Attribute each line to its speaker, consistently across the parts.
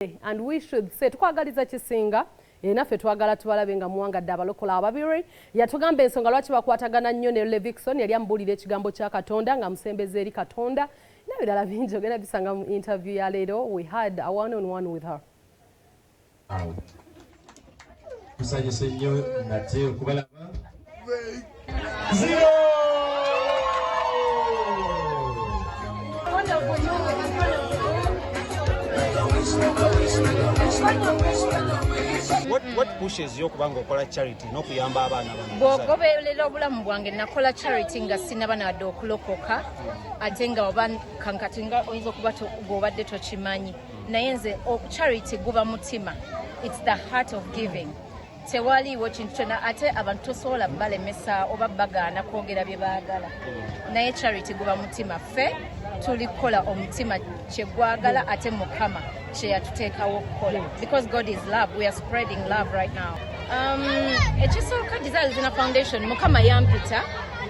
Speaker 1: And we should say tukwagaliza kisinga naffe twagala tubalabe nga muwangadde abalokola ababiri yatugamba ensonga lwaki bakwatagana nnyo ne Levikson yali ambuulira ekigambo kya Katonda nga musembeze eri Katonda n'ebirala bingi ogenda bisanga mu interview ya leero. We had a one-on-one with her.
Speaker 2: Kusanyusa nnyo nate okubalaba.
Speaker 3: What pushes you okubanga okola charity n'okuyamba abaana bano?
Speaker 4: Bw'ogoberera obulamu bwange nakola charity nga sinaba nadde okulokoka ate nga oba kankati nga oyinza okuba gw'obadde tokimanyi naye nze charity guba mutima. It's the heart of giving. Tewaliiwo kintu kyonna ate abantu tosobola balemesa oba bagaana kwogera bye baagala naye charity guba mutima. Ffe tulikola omutima kye gwagala ate Mukama kye yatuteekawo okukola because God is love. We are spreading love right now. Ekisooka Desire Luzinda Foundation Mukama yampita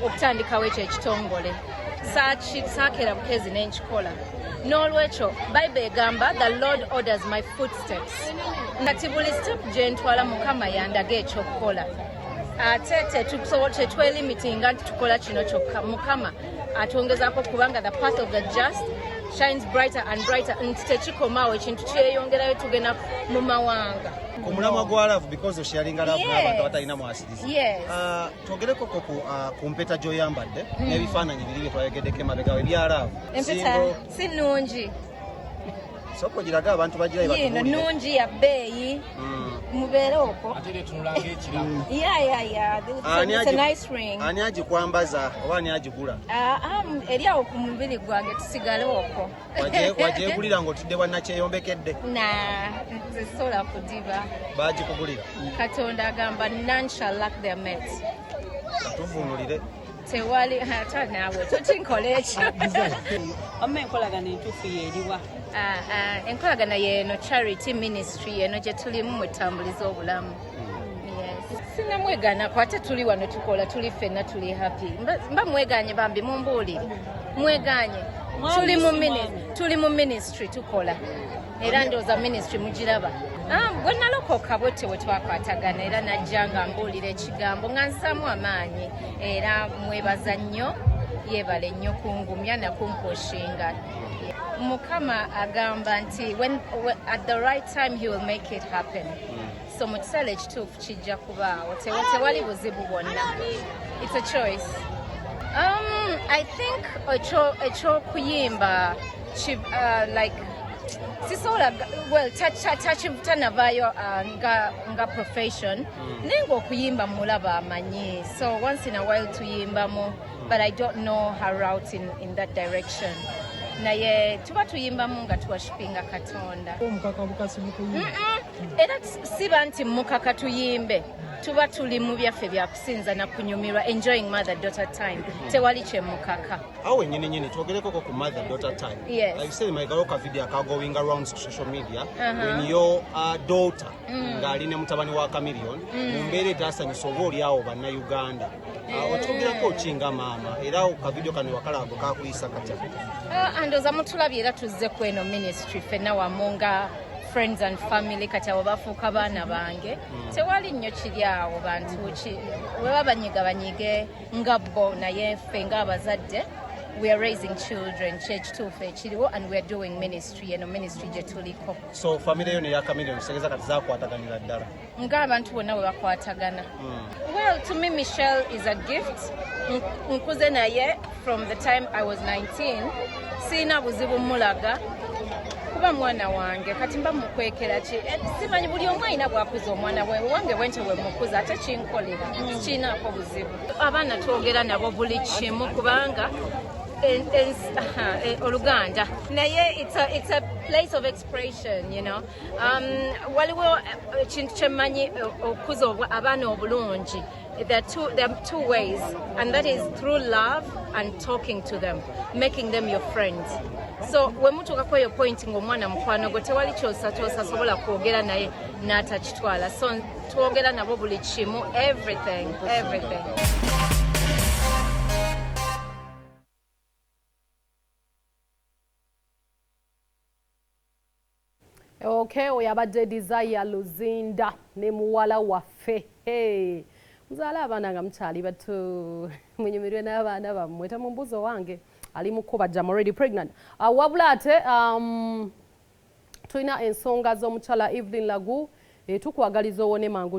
Speaker 4: okutandikawo ekyo ekitongole saakera bukezi n'enkikola n'olwekyo Bible egamba the Lord orders my footsteps kati buli step gye ntwala Mukama yandaga ekyokukola ate tetwelimitinga nti tukola kino kyokka. Mukama atwongezaako kubanga the path of the just shines brighter and brighter nti tekikomaawo ekintu kyeyongerayo tugenda mu mawanga
Speaker 3: ku mulamwa gwa love because osharinga love n'abantu abatalina mwasiriza. Twogereko ku mpeta gy'oyambadde n'ebifaananyi biri bye twayogeddeko emabega we bya love.
Speaker 4: Empeta si nnungi
Speaker 3: soko giraga abantu bagirayo batubuulire
Speaker 4: nnungi ya bbeeyi mubeere okwo. It's a nice ring.
Speaker 3: Ani agikwambaza oba ani agigula?
Speaker 4: Eri awo ku mubiri gwange tusigale okwo.
Speaker 3: Wagyegulira ng'otudde wannakyeyombekedde?
Speaker 4: Tesobola kudiba.
Speaker 3: Baagikugulira?
Speaker 4: Katonda agamba none shall lack their mates.
Speaker 3: Tuvuunulire.
Speaker 4: Tewali ate naawe totinkola ekyo.
Speaker 5: Amma enkolagana entuufu yeeriwa?
Speaker 4: Enkolagana yeeno charity ministry eno gye tulimu mwetambuliza obulamu. Sinamwegaanako ate tuli wano tukola tuli ffenna tuli happy. Mba mwegaanye bambi mumbuulire. Mwegaanye. Tuli mu ministry tukola. Era ndowooza ministry mugiraba. Bwe nalokoka bwette we twakwatagana era najja nga mbuulira ekigambo nga nsaamu amaanyi era mwebaza nnyo yeebale nnyo kungumya nakumpushinga. Mukama agamba nti at the right time he will make it happen. So mu kiseera ekituufu kijja kubaawo tewali buzibu bwonna. It's a choice. I think ekyokuyimba like sisobola tanavaayo nga profession naye ng'okuyimba mulaba amanyi so once in a while tuyimbamu but I don't know her route in that direction naye tuba tuyimbamu nga tuwashipinga Katonda. Era siba nti mukaka tuyimbe tuba tuli mu byaffe bya kusinza na kunyumirwa enjoying mother daughter time tewali kye mukaka.
Speaker 3: Awe nyini twogereko ku mother daughter time.
Speaker 4: Yes.
Speaker 3: I say my galoka video going around social media when your daughter ngali ne mutabani wa Chameleone mumbere tasanyusa oba oli awo banna Uganda. Otwogerako kinga mama era ka video kano wakalago kakuyisa katya.
Speaker 4: Andoza mutulabye era tuzze ku eno ministry ffenna wamunga friends and family kati abo bafuuka baana bange tewali nnyo kiri awo bantu weba banyige nga bo naye ffe ng'abazadde we are raising children kyekituufu ekiriwo and we are doing ministry eno ministry gye tuliko.
Speaker 3: So family yo ne ya Chameleone segeza kati zakwataganira ddala
Speaker 4: ng'abantu bonna bwe bakwatagana. Well, to me Michelle is a gift. Nkuze naye from the time I was 19 siina buzibu mulaga kuba mwana wange kati mba mukwekera ki simanyi buli omu alina bwakuza omwana we wange bwente we mukuza ate kinkolera kiinaako buzibu. Abaana twogera nabo buli kimu kubanga Oluganda naye it's a place of expression, you know. Waliwo kintu kyemmanyi okuza abaana obulungi. There are two ways, and that is through love and talking to them, making them your friends. So when mutuuka ku eyo point ng'omwana mukwano gwe tewali kyosasobola kwogera naye n'atakitwala. So twogera nabo buli kimu, everything.
Speaker 1: Okay. okay oyo abadde Desire Luzinda ne muwala waffe muzaala abaana nga mukyali bato munyumirwe n'abaana bammwe tamumbuzo wange ali mukuba jam already pregnant wabula ate tulina ensonga z'omukyala Evelyn Lagu tukwagaliza owone mangu